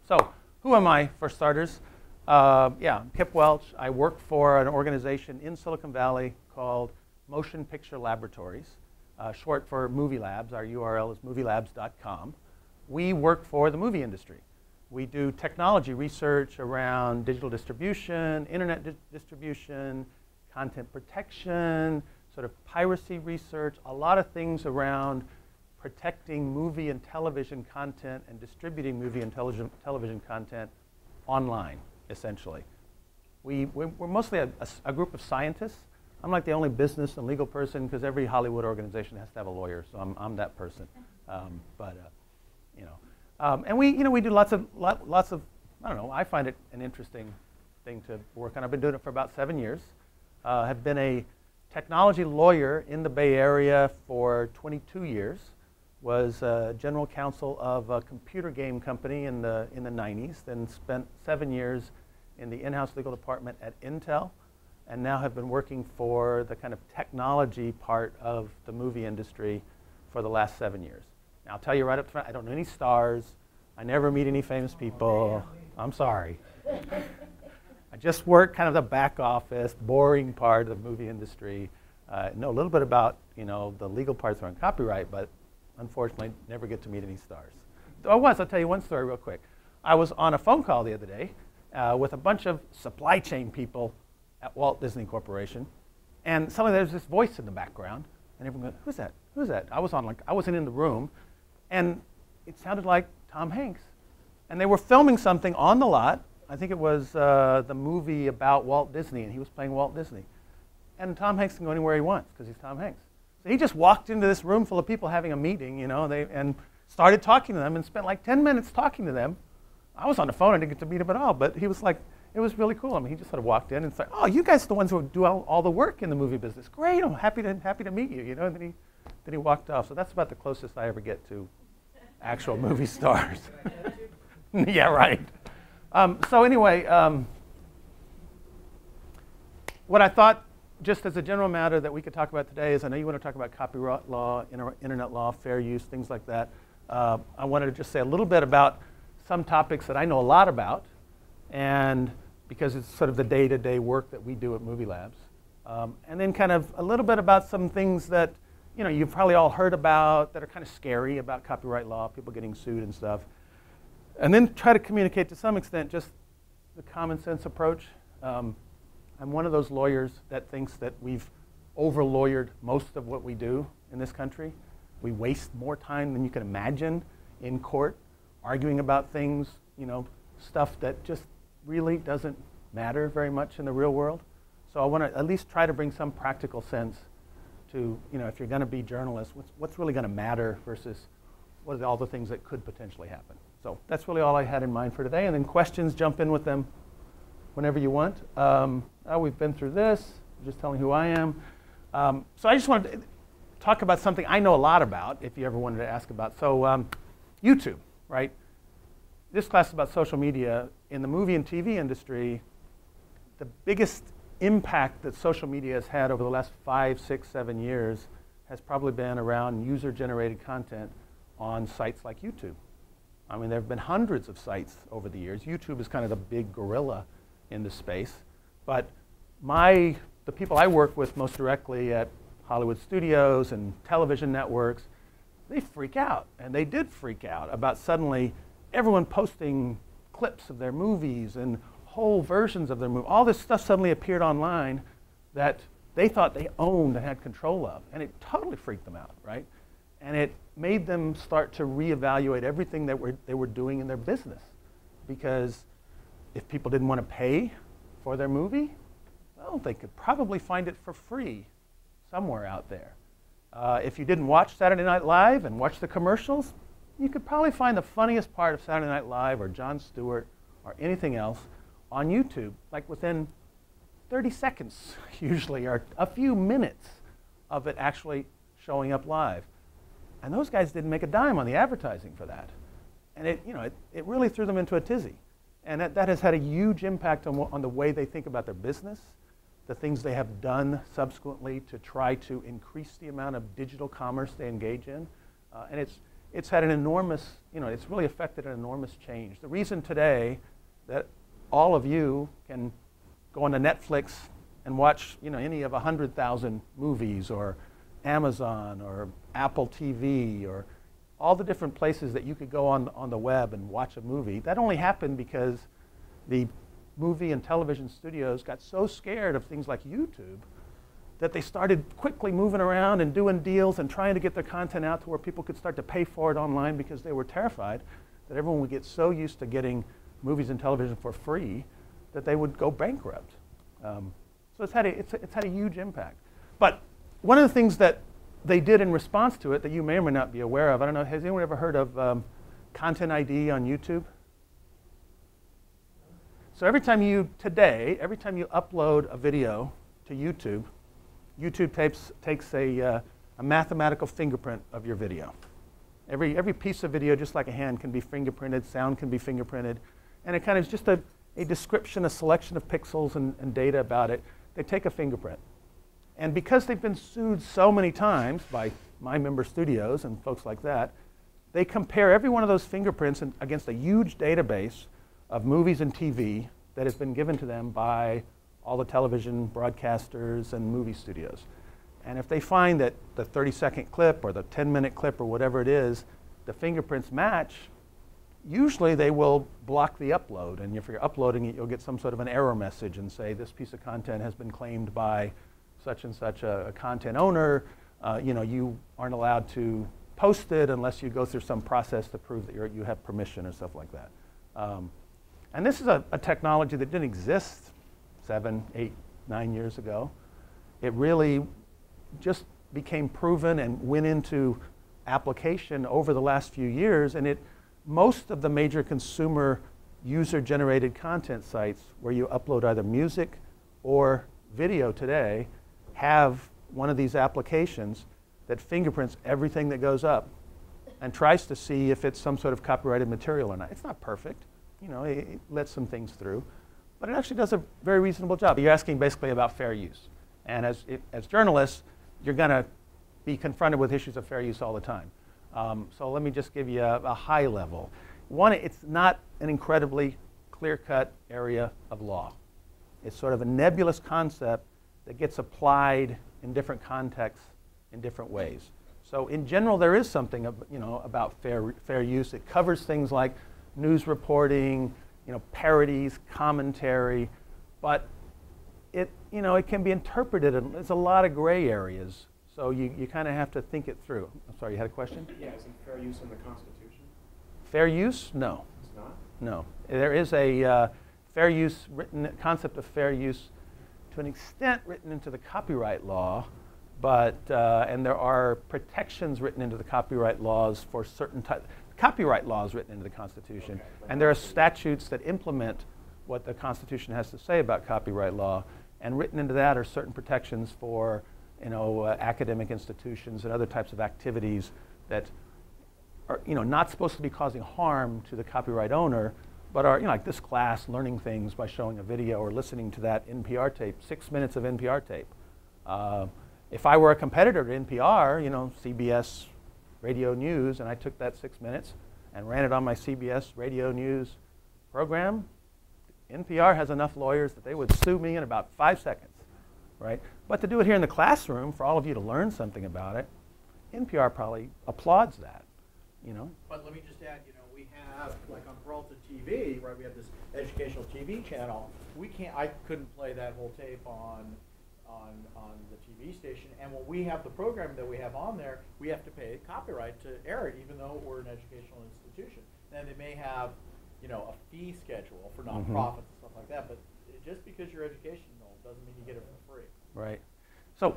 So who am I, for starters? Yeah, I'm Kip Welch. I work for an organization in Silicon Valley called Motion Picture Laboratories, short for Movie Labs. Our URL is movielabs.com. We work for the movie industry. We do technology research around digital distribution, internet distribution, content protection, sort of piracy research, a lot of things around protecting movie and television content and distributing movie and television content online, essentially. We're mostly a group of scientists. I'm like the only business and legal person because every Hollywood organization has to have a lawyer, so I'm that person. And we do lots of, I don't know, I find it an interesting thing to work on. I've been doing it for about 7 years. Have been a technology lawyer in the Bay Area for 22 years. Was general counsel of a computer game company in the 90s, then spent 7 years in the in-house legal department at Intel, and now have been working for the kind of technology part of the movie industry for the last 7 years. Now, I'll tell you right up front, I don't know any stars. I never meet any famous people. I'm sorry. I just work kind of the back office, boring part of the movie industry. Know a little bit about the legal parts around copyright, but unfortunately never get to meet any stars. I'll tell you one story real quick. I was on a phone call the other day with a bunch of supply chain people at Walt Disney Corporation, and suddenly there's this voice in the background, and everyone goes, "Who's that? Who's that?" I wasn't in the room, and it sounded like Tom Hanks. And they were filming something on the lot. I think it was the movie about Walt Disney, and he was playing Walt Disney. And Tom Hanks can go anywhere he wants because he's Tom Hanks. So he just walked into this room full of people having a meeting, and started talking to them and spent like 10 minutes talking to them. I was on the phone, I didn't get to meet him at all, but he was like, it was really cool. I mean, he just sort of walked in and said, "Oh, you guys are the ones who do all the work in the movie business. Great, I'm happy to meet you." And then he walked off. So that's about the closest I ever get to actual movie stars. Yeah, right. So anyway, what I thought, just as a general matter that we could talk about today is, I know you want to talk about copyright law, internet law, fair use, things like that. I wanted to just say a little bit about some topics that I know a lot about, and because it's sort of the day-to-day work that we do at Movie Labs. And then kind of a little bit about some things that you've probably all heard about that are kind of scary about copyright law, people getting sued and stuff. And then try to communicate to some extent just the common sense approach. I'm one of those lawyers that thinks that we've over-lawyered most of what we do in this country. We waste more time than you can imagine in court arguing about things, stuff that just really doesn't matter very much in the real world. So I want to at least try to bring some practical sense to, if you're going to be journalists, what's really going to matter versus what are all the things that could potentially happen. So that's really all I had in mind for today. And then questions, jump in with them whenever you want. We've been through this, just telling who I am. So I just wanted to talk about something I know a lot about, if you ever wanted to ask about. So YouTube, right? This class is about social media. In the movie and TV industry, the biggest impact that social media has had over the last 5, 6, 7 years has probably been around user-generated content on sites like YouTube. I mean, there have been hundreds of sites over the years. YouTube is kind of the big gorilla in the space. But the people I work with most directly at Hollywood studios and television networks, they freak out. And they did freak out about suddenly everyone posting clips of their movies and whole versions of their movie. All this stuff suddenly appeared online that they thought they owned and had control of. And it totally freaked them out, right? And it made them start to reevaluate everything that they were doing in their business. Because if people didn't want to pay for their movie, well, they could probably find it for free somewhere out there. If you didn't watch Saturday Night Live and watch the commercials, you could probably find the funniest part of Saturday Night Live or Jon Stewart or anything else on YouTube, like within 30 seconds usually, or a few minutes of it actually showing up live. And those guys didn't make a dime on the advertising for that. And it really threw them into a tizzy. And that has had a huge impact on the way they think about their business, the things they have done subsequently to try to increase the amount of digital commerce they engage in. And it's it's had an enormous, it's really affected an enormous change. The reason today that all of you can go onto Netflix and watch, any of 100,000 movies, or Amazon, or Apple TV, or all the different places that you could go on the web and watch a movie, that only happened because the movie and television studios got so scared of things like YouTube that they started quickly moving around and doing deals and trying to get their content out to where people could start to pay for it online, because they were terrified that everyone would get so used to getting movies and television for free that they would go bankrupt. So it's had a huge impact. But one of the things that they did in response to it that you may or may not be aware of, I don't know, has anyone ever heard of Content ID on YouTube? So every time you upload a video to YouTube, YouTube takes a mathematical fingerprint of your video. Every piece of video, just like a hand, can be fingerprinted, sound can be fingerprinted, and it kind of is just a description, a selection of pixels and data about it. They take a fingerprint. And because they've been sued so many times by my member studios and folks like that, they compare every one of those fingerprints against a huge database of movies and TV that has been given to them by all the television broadcasters and movie studios. And if they find that the 30-second clip or the 10-minute clip or whatever it is, the fingerprints match, usually they will block the upload. And if you're uploading it, you'll get some sort of an error message and say, this piece of content has been claimed by such and such a content owner. You aren't allowed to post it unless you go through some process to prove that you have permission or stuff like that. And this is a technology that didn't exist 7, 8, 9 years ago. It really just became proven and went into application over the last few years. And most of the major consumer user-generated content sites where you upload either music or video today have one of these applications that fingerprints everything that goes up and tries to see if it's some sort of copyrighted material or not. It's not perfect. It lets some things through. But it actually does a very reasonable job. You're asking basically about fair use. And as journalists, you're going to be confronted with issues of fair use all the time. So let me just give you a high level. One, it's not an incredibly clear-cut area of law. It's sort of a nebulous concept that gets applied in different contexts in different ways. So in general, there is something about fair use. It covers things like news reporting, parodies, commentary, but it can be interpreted, and there's a lot of gray areas. So you kind of have to think it through. I'm sorry, you had a question? Yeah, isn't fair use in the Constitution? Fair use? No. It's not? No. There is a fair use concept of fair use to an extent written into the copyright law, but and there are protections written into the copyright laws for certain types. Copyright law is written into the Constitution, okay, and there are statutes that implement what the Constitution has to say about copyright law, and written into that are certain protections for academic institutions and other types of activities that are not supposed to be causing harm to the copyright owner, but are like this class learning things by showing a video or listening to that NPR tape, 6 minutes of NPR tape. If I were a competitor to NPR, CBS Radio News, and I took that 6 minutes and ran it on my CBS Radio News program, NPR has enough lawyers that they would sue me in about 5 seconds, right? But to do it here in the classroom, for all of you to learn something about it, NPR probably applauds that, But let me just add, we have, like on Peralta TV, right, we have this educational TV channel. I couldn't play that whole tape on the TV station, and when we have the program that we have on there, we have to pay copyright to air it, even though we're an educational institution. And they may have, a fee schedule for nonprofits and stuff like that, but just because you're educational doesn't mean you get it for free. Right. So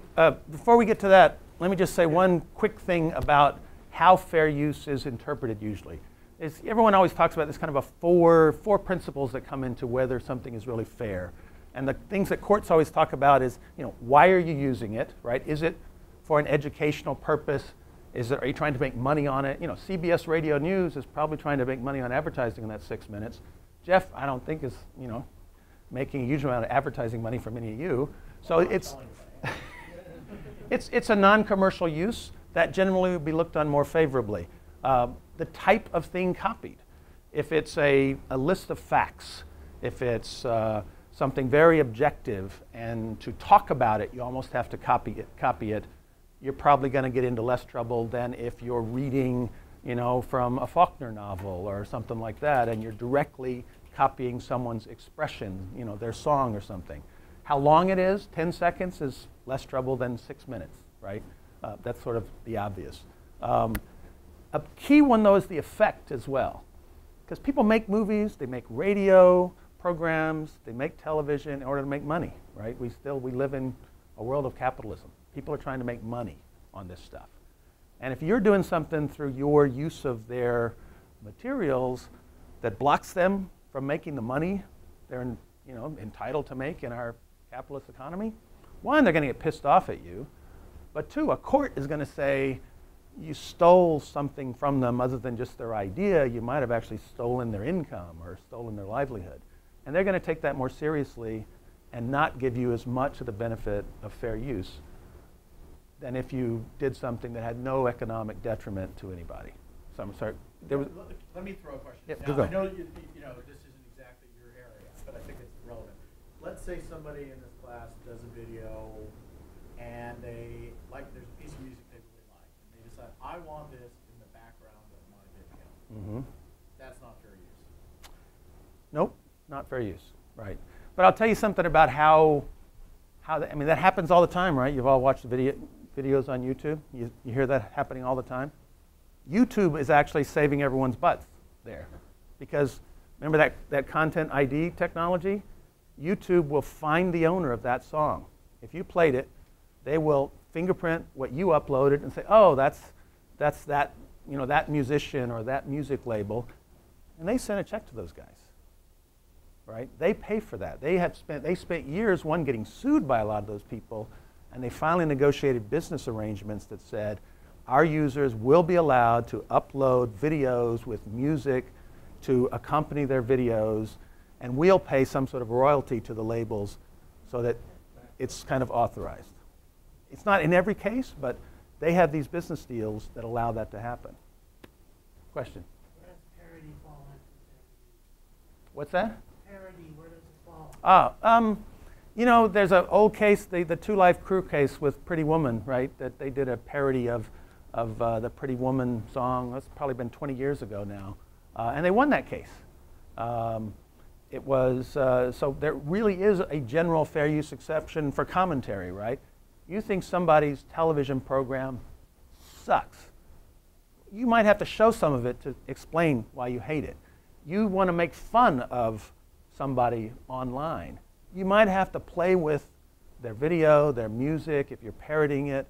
before we get to that, let me just say one quick thing about how fair use is interpreted usually. Everyone always talks about this kind of a four principles that come into whether something is really fair. And the things that courts always talk about is, why are you using it, right? Is it for an educational purpose? Are you trying to make money on it? CBS Radio News is probably trying to make money on advertising in that 6 minutes. Jeff, I don't think is, making a huge amount of advertising money for many of you. So it's a non-commercial use that generally would be looked on more favorably. The type of thing copied. If it's a list of facts, if it's something very objective, and to talk about it, you almost have to copy it, you're probably going to get into less trouble than if you're reading, from a Faulkner novel or something like that, and you're directly copying someone's expression, their song or something. How long it is, 10 seconds, is less trouble than 6 minutes, right? That's sort of the obvious. A key one, though, is the effect as well. Because people make movies, they make radio programs, they make television in order to make money, right? We live in a world of capitalism. People are trying to make money on this stuff. And if you're doing something through your use of their materials that blocks them from making the money they're entitled to make in our capitalist economy, one, they're going to get pissed off at you. But two, a court is going to say, you stole something from them other than just their idea. You might have actually stolen their income or stolen their livelihood. And they're going to take that more seriously and not give you as much of the benefit of fair use than if you did something that had no economic detriment to anybody. So I'm sorry. Let me throw a question. Yep, now, go. I know this isn't exactly your area, but I think it's relevant. Let's say somebody in this class does a video and there's a piece of music they really like, and they decide, I want this in the background of my video. Mm-hmm. That's not fair use. Nope, not fair use, right. But I'll tell you something about that happens all the time, right? You've all watched the videos on YouTube. You hear that happening all the time. YouTube is actually saving everyone's butts there. Because remember that content ID technology? YouTube will find the owner of that song. If you played it, they will fingerprint what you uploaded and say, oh, that's that, that musician or that music label. And they send a check to those guys. Right? They pay for that. They spent years, one, getting sued by a lot of those people, and they finally negotiated business arrangements that said, our users will be allowed to upload videos with music to accompany their videos, and we'll pay some sort of royalty to the labels so that it's kind of authorized. It's not in every case, but they have these business deals that allow that to happen. Question? Where does parody fall into? What's that? Parody, where does it fall? There's an old case, the Two Life Crew case with Pretty Woman, right? That they did a parody of the Pretty Woman song. That's probably been 20 years ago now. And they won that case. So there really is a general fair use exception for commentary, right? You think somebody's television program sucks. You might have to show some of it to explain why you hate it. You want to make fun of somebody online. You might have to play with their video, their music, if you're parodying it.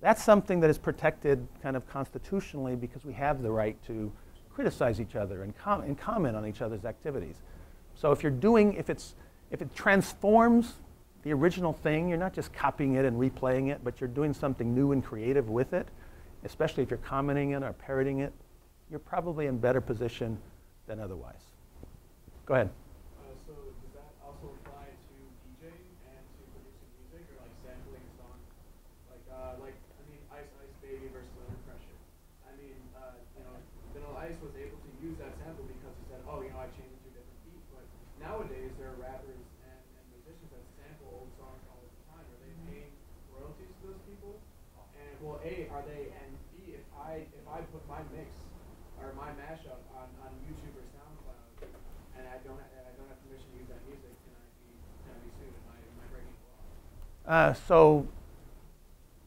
That's something that is protected kind of constitutionally because we have the right to criticize each other and comment on each other's activities. So if it transforms the original thing, you're not just copying it and replaying it, but you're doing something new and creative with it, especially if you're commenting it or parodying it, you're probably in better position than otherwise. Go ahead. So does that also apply to DJing and to producing music or like sampling a song? Ice Ice Baby versus Under Pressure. Vanilla Ice was able to use that sample because he said, oh, I changed it to a different beat. But nowadays there are rappers and musicians that sample old songs all the time. Are they paying royalties to those people? And well, A, are they? And B, if I put my mix or my mashup on YouTube or SoundCloud, and I don't have permission to use that music, can I be sued? Am I breaking the law? So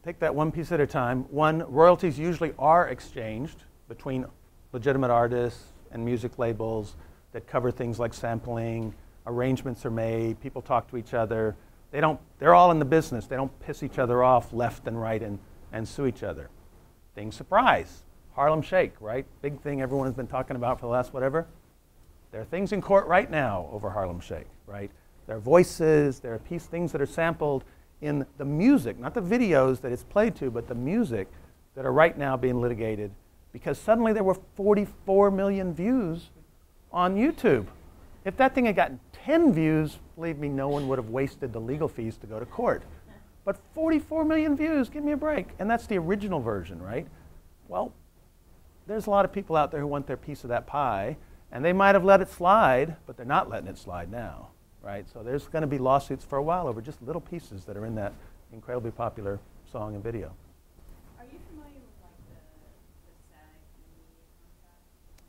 take that one piece at a time. One, royalties usually are exchanged between legitimate artists and music labels that cover things like sampling, arrangements are made, people talk to each other. They're all in the business. They don't piss each other off left and right and sue each other. Thing surprise, Harlem Shake, right? Big thing everyone has been talking about for the last whatever. There are things in court right now over Harlem Shake, right? There are voices, there are things that are sampled in the music, not the videos that it's played to, but the music that are right now being litigated because suddenly there were 44 million views on YouTube. If that thing had gotten 10 views, believe me, no one would have wasted the legal fees to go to court. But 44 million views, give me a break. And that's the original version, right? Well, there's a lot of people out there who want their piece of that pie, and they might have let it slide, but they're not letting it slide now, right? So there's going to be lawsuits for a while over just little pieces that are in that incredibly popular song and video. Are you familiar with like the SAG contract?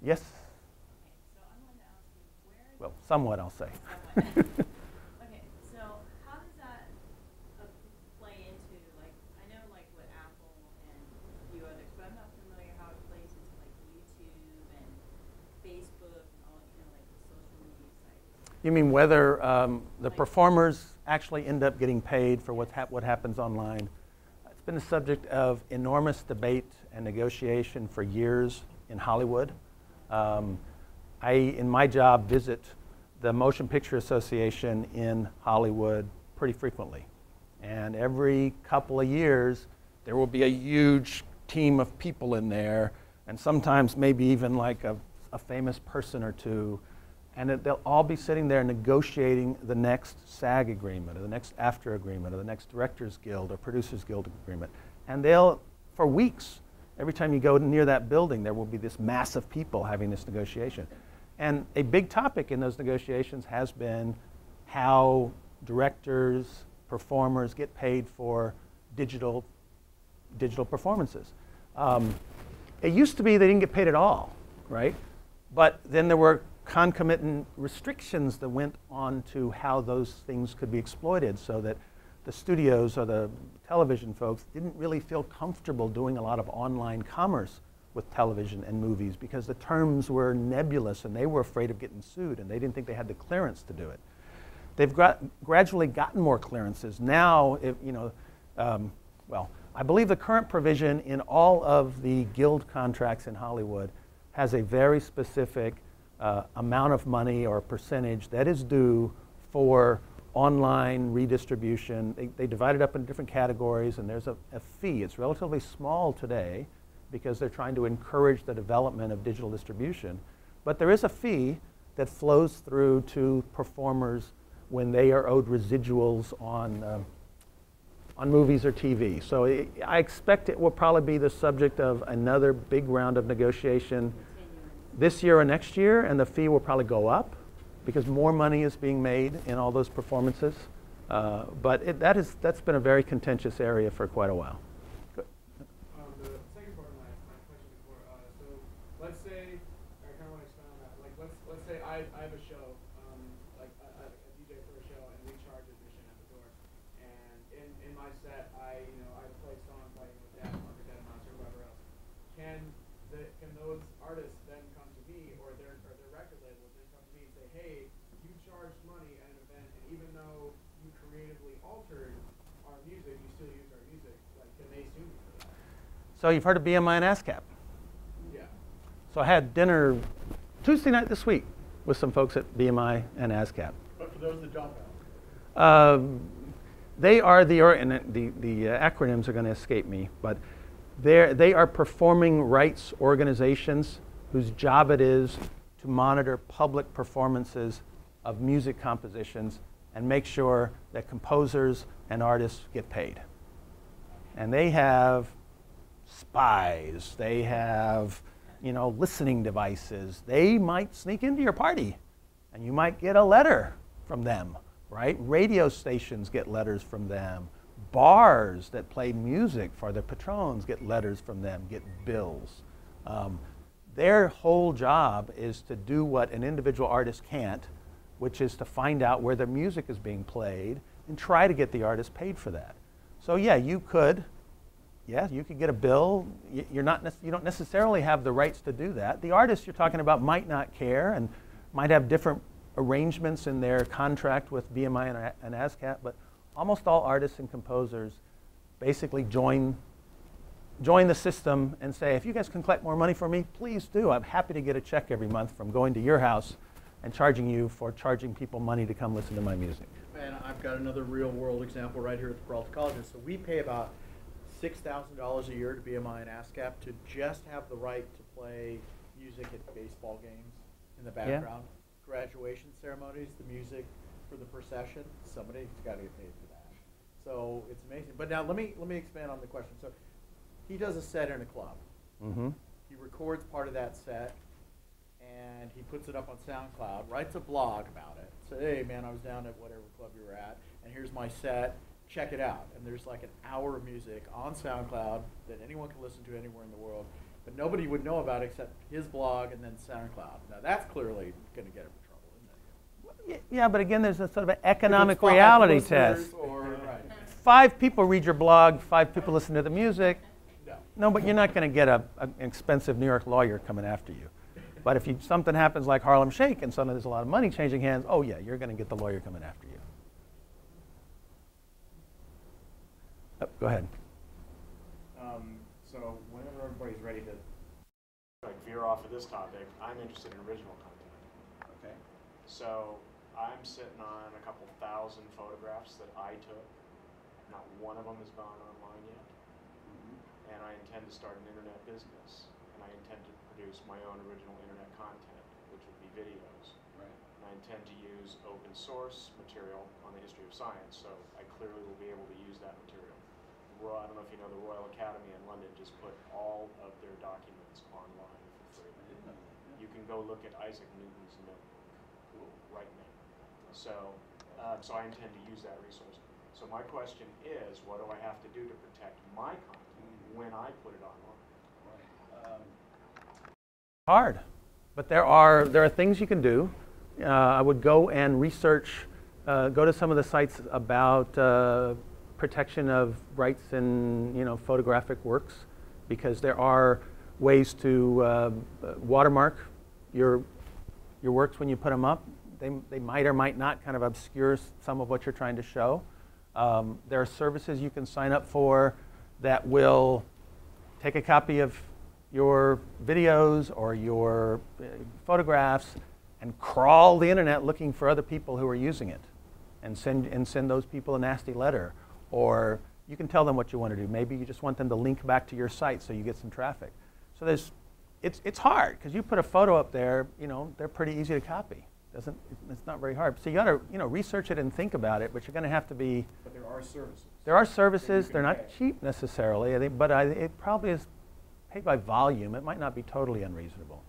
Yes? Okay, so I wanted to ask you where. Well, somewhat, I'll say. Somewhat. Okay, so how does that play into like I know like with Apple and a few others, but I'm not familiar how it plays into like YouTube and Facebook and all like the social media sites. You mean whether the performers actually end up getting paid for what happens online? It's been the subject of enormous debate and negotiation for years in Hollywood. I, in my job, visit the Motion Picture Association in Hollywood pretty frequently. And every couple of years, there will be a huge team of people in there, and sometimes maybe even like a famous person or two, and they'll all be sitting there negotiating the next SAG agreement, or the next AFTRA agreement, or the next Directors Guild or Producers Guild agreement. And they'll, for weeks, every time you go near that building, there will be this mass of people having this negotiation. And a big topic in those negotiations has been how directors, performers get paid for digital performances. It used to be they didn't get paid at all, right? But then there were concomitant restrictions that went on to how those things could be exploited, so that the studios or the television folks didn't really feel comfortable doing a lot of online commerce with television and movies because the terms were nebulous and they were afraid of getting sued and they didn't think they had the clearance to do it. They've gradually gotten more clearances. Now, well, I believe the current provision in all of the guild contracts in Hollywood has a very specific amount of money or percentage that is due for online redistribution. They divide it up into different categories, and there's a fee. It's relatively small today because they're trying to encourage the development of digital distribution. But there is a fee that flows through to performers when they are owed residuals on movies or TV. So I expect it will probably be the subject of another big round of negotiation this year or next year, and the fee will probably go up because more money is being made in all those performances. But that's been a very contentious area for quite a while. Good. The second part of my question before, so let's say, I kind of want to expand on that. Like let's say I have a show, like a DJ for a show, and we charge admission at the door. And in my set, I play songs like Dad Mark or Dead Mouse or whoever else. Can those artists then come to me, or their record labels then come to me and say, hey, you charged money at an event, and even though you creatively altered our music, you still use our music. Like, can they sue me for that? So you've heard of BMI and ASCAP? Yeah. So I had dinner Tuesday night this week with some folks at BMI and ASCAP. But for those that don't know. They are and the acronyms are going to escape me, but they are performing rights organizations whose job it is to monitor public performances of music compositions and make sure that composers and artists get paid. And they have spies, they have listening devices. They might sneak into your party and you might get a letter from them, right? Radio stations get letters from them. Bars that play music for their patrons get letters from them, get bills. Their whole job is to do what an individual artist can't, which is to find out where their music is being played and try to get the artist paid for that. So yeah, you could get a bill. You don't necessarily have the rights to do that. The artist you're talking about might not care and might have different arrangements in their contract with BMI and ASCAP, but almost all artists and composers basically join the system and say, if you guys can collect more money for me, please do. I'm happy to get a check every month from going to your house and charging you for charging people money to come listen to my music. And I've got another real world example right here at the Peralta Colleges. So we pay about $6,000 a year to BMI and ASCAP to just have the right to play music at baseball games in the background. Yeah. Graduation ceremonies, the music for the procession, somebody's got to get paid for that. So it's amazing. But now let me expand on the question. So he does a set in a club. Mm-hmm. he records part of that set, and he puts it up on SoundCloud, writes a blog about it, says, hey man, I was down at whatever club you were at, and here's my set, check it out. And there's like an hour of music on SoundCloud that anyone can listen to anywhere in the world, but nobody would know about except his blog and then SoundCloud. Now that's clearly going to get him in trouble, isn't it? Yeah, but again, there's a sort of an economic reality test. Right. 5 people read your blog, 5 people listen to the music. No. No, but you're not going to get an expensive New York lawyer coming after you. But if something happens like Harlem Shake and suddenly there's a lot of money changing hands, oh yeah, you're going to get the lawyer coming after you. Oh, go ahead. So whenever everybody's ready to veer off of this topic, I'm interested in original content. Okay. So I'm sitting on a couple thousand photographs that I took. Not one of them has gone online yet. And I intend to start an internet business. And I intend to produce my own original internet content, which would be videos. Right. And I intend to use open source material on the history of science, so I clearly will be able to use that material. I don't know if you know, the Royal Academy in London just put all of their documents online for free. I didn't know that. Yeah. You can go look at Isaac Newton's notebook right now. So I intend to use that resource. So my question is, what do I have to do to protect my content when I put it online? Right. Hard, but there are things you can do. I would go and research, go to some of the sites about protection of rights in photographic works, because there are ways to watermark your works when you put them up. They might or might not kind of obscure some of what you're trying to show. There are services you can sign up for that will take a copy of your videos or your photographs and crawl the internet looking for other people who are using it, and send those people a nasty letter. Or you can tell them what you want to do. Maybe you just want them to link back to your site so you get some traffic. So it's hard, because you put a photo up there, they're pretty easy to copy. It's not very hard. So you got to research it and think about it, but you're going to have to be. But there are services. There are services. They're not pay. cheap necessarily, I think, but it probably is paid by volume. It might not be totally unreasonable.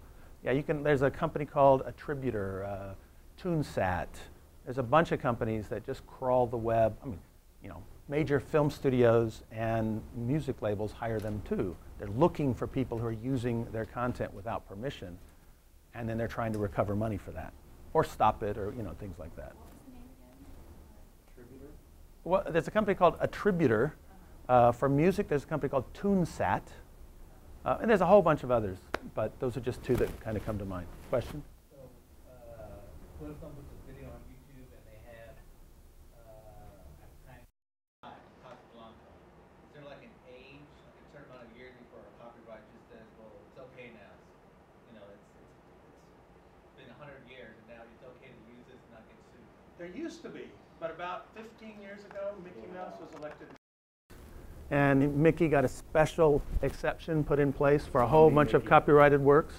Yeah, you can. There's a company called Attributor, TuneSat. There's a bunch of companies that just crawl the web. I mean, major film studios and music labels hire them too. They're looking for people who are using their content without permission, and then they're trying to recover money for that, or stop it, or things like that. What was the name again? Attributor? Well, there's a company called Attributor. For music, there's a company called TuneSat. And there's a whole bunch of others, but those are just 2 that kind of come to mind. Question? So, what if someone puts a video on YouTube and they have at the time Casablanca? Is there like an age, like a certain amount of years before a copyright just says, well, it's okay now? It's been 100 years and now it's okay to use this and not get sued. There used to be, but about 15 years ago, Mickey Mouse was elected. And Mickey got a special exception put in place for a whole bunch of copyrighted works.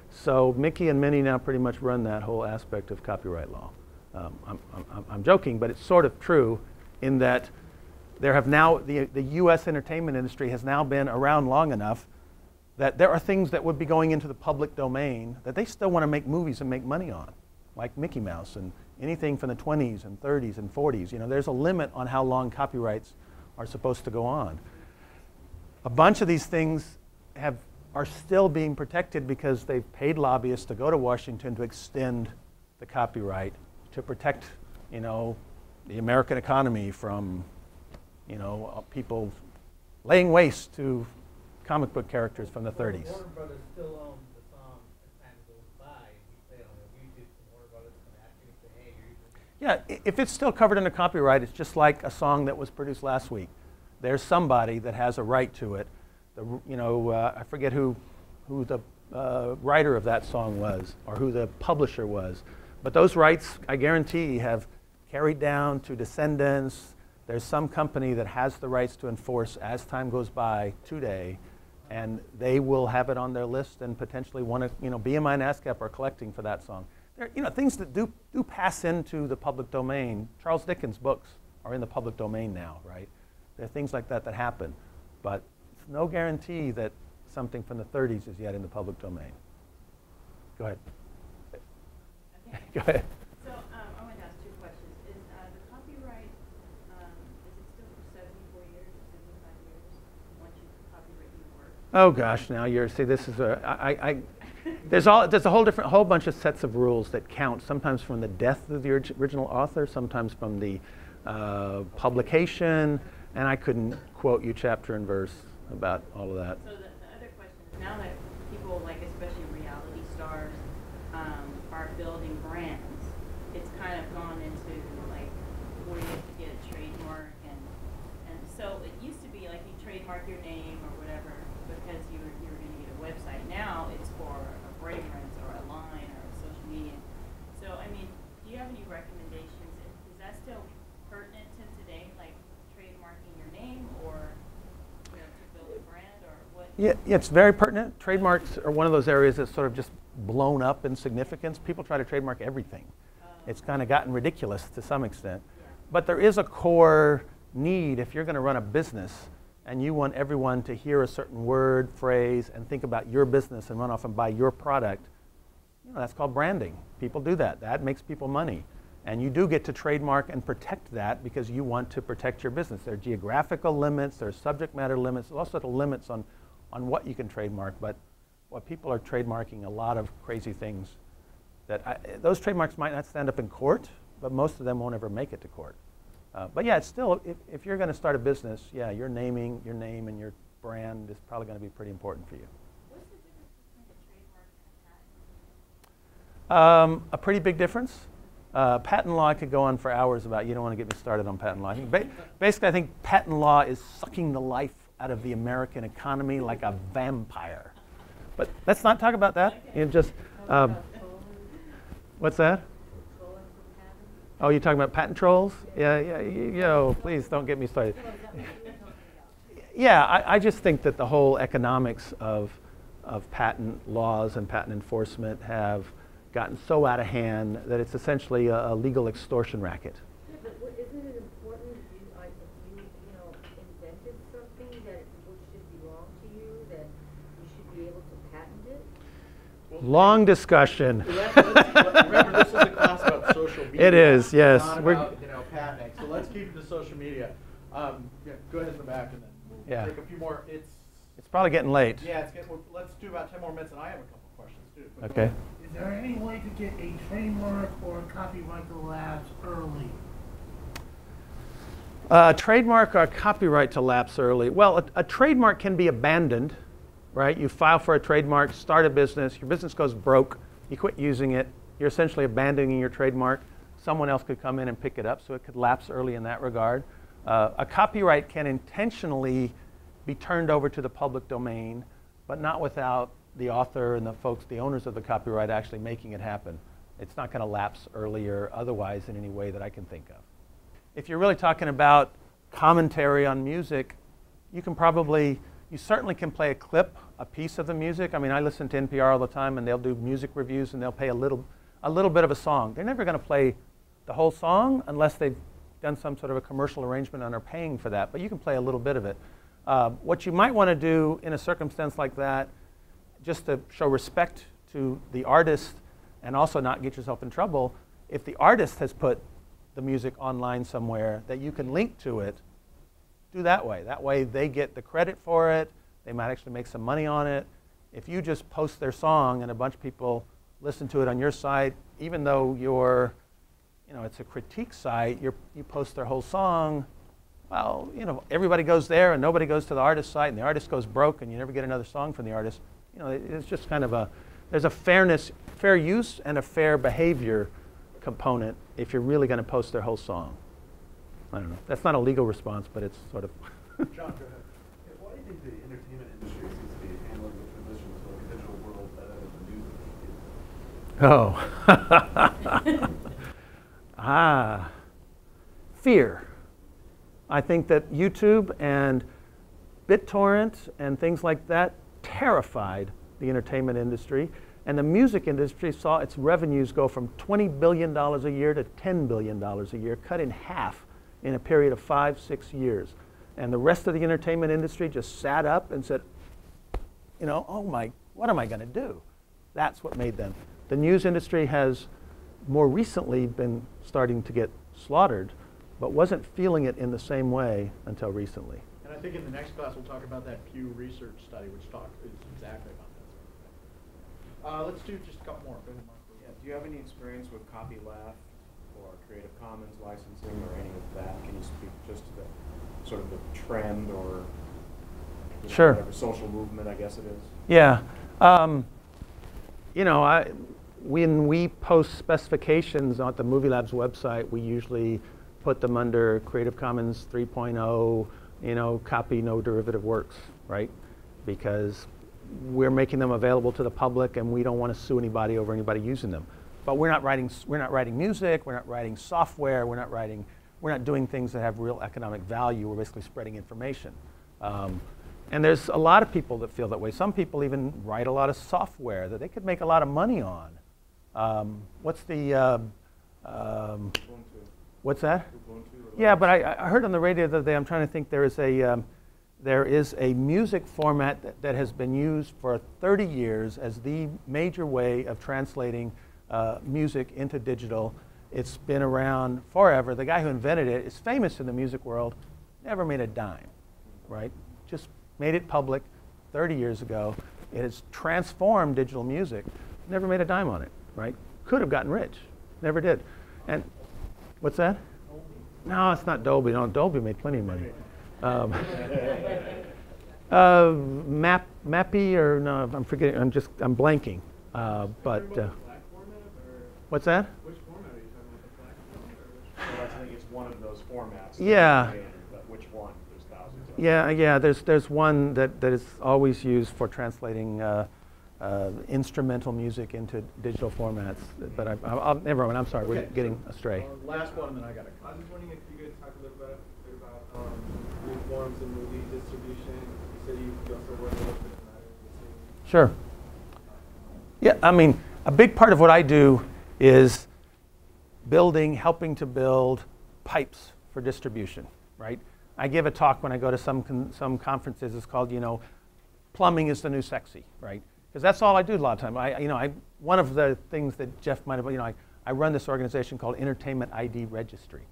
So Mickey and Minnie now pretty much run that whole aspect of copyright law. I'm joking, but it's sort of true in that there have now, the US entertainment industry has now been around long enough that there are things that would be going into the public domain that they still want to make movies and make money on, like Mickey Mouse and anything from the 20s and 30s and 40s. There's a limit on how long copyrights are supposed to go on. A bunch of these things are still being protected because they've paid lobbyists to go to Washington to extend the copyright to protect, the American economy from, people laying waste to comic book characters from the 30s. Warner Brothers still own the song as time goes by, and you play it on YouTube, and Warner Brothers can ask you and say, hey, you're using. Yeah, if it's still covered under copyright, it's just like a song that was produced last week. There's somebody that has a right to it. I forget who the writer of that song was, or who the publisher was. But those rights, I guarantee, have carried down to descendants. There's some company that has the rights to enforce as time goes by today, and they will have it on their list and potentially want to, BMI and ASCAP are collecting for that song. There are, things that do pass into the public domain. Charles Dickens' books are in the public domain now, right? There are things like that that happen, but it's no guarantee that something from the 30s is yet in the public domain. Go ahead. Okay. Go ahead. So I wanted to ask two questions. Is the copyright, is it still for 74 years or 75 years once you copyright your work? Oh gosh, now you're, see, this is there's a whole bunch of sets of rules that count, sometimes from the death of the original author, sometimes from the publication, and I couldn't quote you chapter and verse about all of that. So the other question is, now that people, like especially reality stars, are building brands, it's kind of gone into like where you have to get a trademark, and so it used to be like you trademark your name or whatever because you were going to get a website. Now it's for a fragrance or a line or a social media. So I mean, do you have any recommendations? Is that still pertinent to today, like trademarking your name, or to build a brand, or what? Yeah, it's very pertinent. Trademarks are one of those areas that's sort of just blown up in significance. People try to trademark everything. It's kind of gotten ridiculous to some extent. Yeah. But there is a core need if you're going to run a business and you want everyone to hear a certain word, phrase, and think about your business and run off and buy your product. That's called branding. People do that. That makes people money. And you do get to trademark and protect that because you want to protect your business. There are geographical limits, there are subject matter limits, there's all sorts of limits on what you can trademark, but what people are trademarking a lot of crazy things that those trademarks might not stand up in court, but most of them won't ever make it to court. But yeah, it's still, if you're going to start a business, yeah, your name and your brand is probably going to be pretty important for you. What's the difference between a trademark and a patent? A pretty big difference. Patent law I could go on for hours about. You don't want to get me started on patent law. I think basically, I think patent law is sucking the life out of the American economy like a vampire. But let's not talk about that. You just, what's that? Oh, you're talking about patent trolls? Yeah, please don't get me started. Yeah, I just think that the whole economics of patent laws and patent enforcement have gotten so out of hand that it's essentially a legal extortion racket. Yeah, but isn't it important if you invented something that which should belong to you, that you should be able to patent it? Long discussion. Remember, this is a class about social media. It is, yes. Not about patenting. So let's keep it to social media. Yeah, go ahead in the back, and then we'll take a few more. It's probably getting late. Yeah, let's do about 10 more minutes, and I have a couple questions too. Okay. Is there any way to get a trademark or a copyright to lapse early? Trademark or copyright to lapse early. Well, a trademark can be abandoned, right? You file for a trademark, start a business, your business goes broke, you quit using it, you're essentially abandoning your trademark. Someone else could come in and pick it up, so it could lapse early in that regard. A copyright can intentionally be turned over to the public domain, but not without the author and the owners of the copyright actually making it happen. It's not going to lapse early or otherwise in any way that I can think of. If you're really talking about commentary on music, you certainly can play a clip, a piece of the music. I mean, I listen to NPR all the time, and they'll do music reviews, and they'll play a little bit of a song. They're never going to play the whole song unless they've done some sort of a commercial arrangement and are paying for that, but you can play a little bit of it. What you might want to do in a circumstance like that, just to show respect to the artist and also not get yourself in trouble, if the artist has put the music online somewhere that you can link to it, do that way. That way they get the credit for it. They might actually make some money on it. If you just post their song and a bunch of people listen to it on your site, even though it's a critique site, you post their whole song, well, everybody goes there and nobody goes to the artist site, and the artist goes broke and you never get another song from the artist. It's just kind of there's a fair use and a fair behavior component if you're really going to post their whole song. I don't know. That's not a legal response, but it's sort of. John, go ahead. Yeah, why do you think the entertainment industry seems to be handling the transition to a digital world better than the music is? Fear. I think that YouTube and BitTorrent and things like that terrified the entertainment industry, and the music industry saw its revenues go from $20 billion a year to $10 billion a year, cut in half in a period of 5-6 years. And the rest of the entertainment industry just sat up and said, oh my, what am I going to do? That's what made them. The news industry has more recently been starting to get slaughtered, but wasn't feeling it in the same way until recently. And I think in the next class we'll talk about that Pew Research study, which is exactly about that sort of thing. Let's do just a couple more. Go ahead, Mark. Yeah, do you have any experience with copyleft or Creative Commons licensing or any of that? Can you speak just to the sort of the trend or Sure. whatever social movement, I guess it is? Yeah. When we post specifications on the Movie Labs website, we usually put them under Creative Commons 3.0, copy no derivative works, right? Because we're making them available to the public, and we don't want to sue anybody over anybody using them. But we're not writing music, we're not writing software, we're not doing things that have real economic value. We're basically spreading information. And there's a lot of people that feel that way. Some people even write a lot of software that they could make a lot of money on. What's the what's that? Yeah, but I heard on the radio the other day. I'm trying to think. There is a music format that has been used for 30 years as the major way of translating music into digital. It's been around forever. The guy who invented it is famous in the music world. Never made a dime, right? Just made it public 30 years ago. It has transformed digital music. Never made a dime on it, right? Could have gotten rich. Never did. And what's that? Dolby. No, it's not Dolby. No, Dolby made plenty of money. Mappy or no, I'm forgetting. I'm blanking. But what's that? Which format are you talking about? The black format or which? I think it's one of those formats. Yeah. But which one? There's thousands of them. Yeah. There's one that is always used for translating instrumental music into digital formats. But I'll never mind. I'm sorry. Okay. We're getting astray. Last one, and then I got it. I was just wondering if you could talk a little bit about reforms in movie distribution. You said you also work a little bit in that. Sure. Yeah, I mean, a big part of what I do is helping to build pipes for distribution, right? I give a talk when I go to some conferences. It's called, plumbing is the new sexy, right? Because that's all I do a lot of time. One of the things that Jeff might have, I run this organization called Entertainment ID Registry.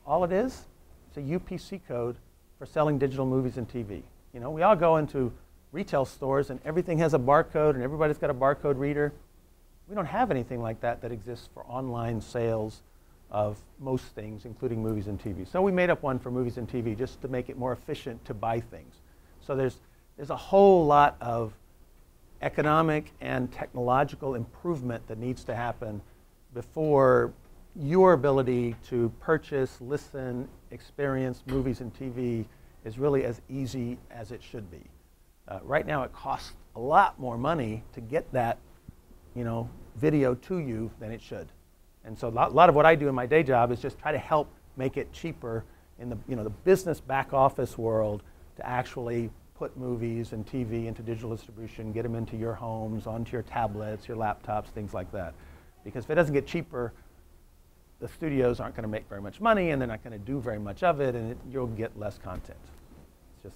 All it is, it's a UPC code for selling digital movies and TV. We all go into retail stores and everything has a barcode and everybody's got a barcode reader. We don't have anything like that exists for online sales of most things, including movies and TV. So we made up one for movies and TV just to make it more efficient to buy things. So there's a whole lot of economic and technological improvement that needs to happen before your ability to purchase, listen, experience movies and TV is really as easy as it should be. Right now it costs a lot more money to get that video to you than it should. And so a lot of what I do in my day job is just try to help make it cheaper in the business back office world to actually put movies and TV into digital distribution, get them into your homes, onto your tablets, your laptops, things like that. Because if it doesn't get cheaper, the studios aren't going to make very much money and they're not going to do very much of it, and you'll get less content. It's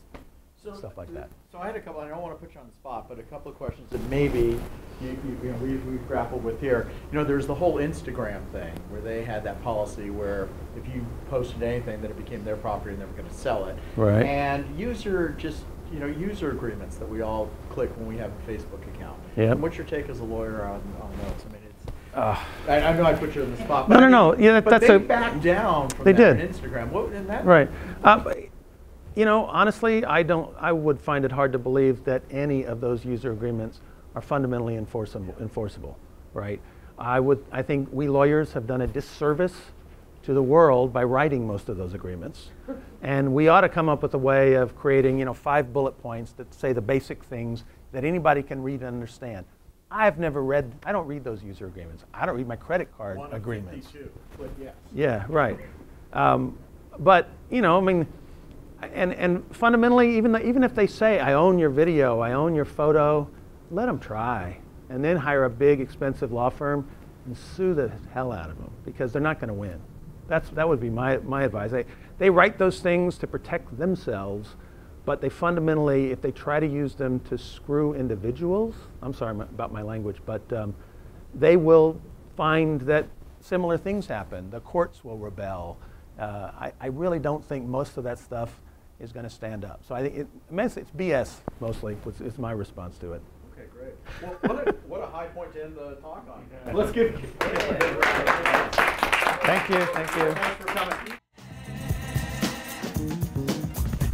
just stuff like that. So I had a couple, I don't want to put you on the spot, but a couple of questions that maybe we've grappled with here. There's the whole Instagram thing where they had that policy where if you posted anything, that it became their property and they were going to sell it. Right. And user agreements that we all click when we have a Facebook account. Yep. And what's your take as a lawyer on those? I mean, I know I put you on the spot. But no. Yeah, but they backed down from that on Instagram. Right. Honestly, I would find it hard to believe that any of those user agreements are fundamentally enforceable, right? I think we lawyers have done a disservice to the world by writing most of those agreements. And we ought to come up with a way of creating, 5 bullet points that say the basic things that anybody can read and understand. I don't read those user agreements. I don't read my credit card agreements. 52, but yes. Yeah, right. But, and fundamentally, even if they say, I own your video, I own your photo, let them try. And then hire a big, expensive law firm and sue the hell out of them, because they're not going to win. That would be my advice. They write those things to protect themselves, but they fundamentally, if they try to use them to screw individuals, I'm sorry about my language, but they will find that similar things happen. The courts will rebel. I really don't think most of that stuff is going to stand up. So I think it's BS mostly, which is my response to it. Okay, great. Well, what a high point to end the talk on. Let's give Kip a big round of applause. Thank you. Thank you. Thanks for coming.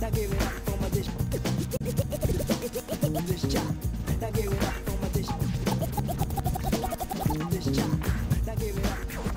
Now give it up for my dish. This chop. Now give it up for my dish. This chop. Now give it up.